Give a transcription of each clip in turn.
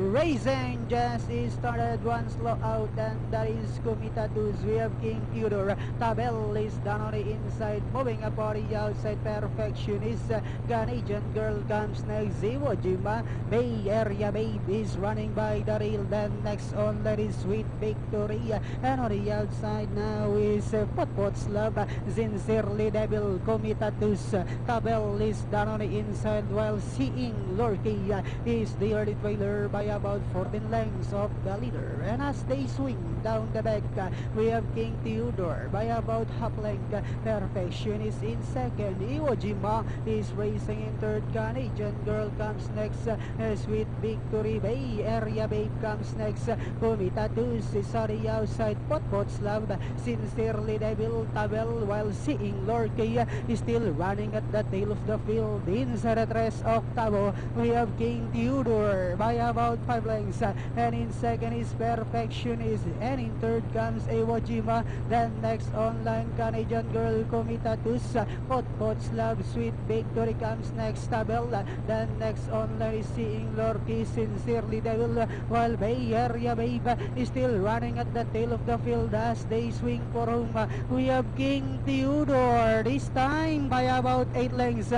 racing just started, one slow out, and that is Comitatus. We have King Theodore. Tabel is down on the inside, moving up on the outside. Perfectionist. Canadian Girl comes next. Iwo Jima. Bay Area Babe is running by the rail. Then next on, that is Sweet Victory. And on the outside now is Potpot's Love. Sincerely Devil. Comitatus. Tabel is down on the inside, while Seeing Lorky is the early trailer by about 14 lengths of the leader. And as they swing down the back, we have King Theodore by about half length. Perfection is in second. Iwo Jima is racing in third. Canadian Girl comes next. Sweet Victory. Bay Area Babe comes next. Comitatus is on the outside. Potpot's Love. Sincerely Devil. Tabel, while Seeing Lorky is still running at the tail of the field. Inside the rest of Tabo, we have King Theodore by about 5 lengths, and in second is Perfectionist, and in third comes Iwo Jima. Then next online, Canadian Girl, Comitatus, Potpot's Love, Sweet Victory comes next. Tabel. Then next online is Seeing Lorky, Sincerely Devil, while Bay Area Babe is still running at the tail of the field as they swing for home. We have King Theodore this time by about 8 lengths.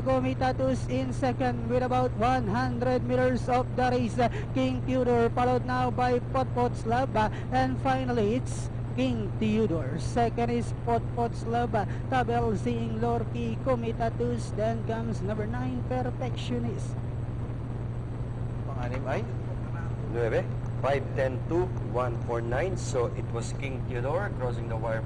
Comitatus in second with about 100 meters of the race. King Theodore followed now by Potpot's Love, and finally it's King Theodore. Second is Potpot's Love. Tabel, Seeing Lorky, Comitatus. Then comes number 9, Perfectionist. Pang-anim ay 9, 5, 10, 2, 1, 4, 9. So it was King Theodore crossing the wire.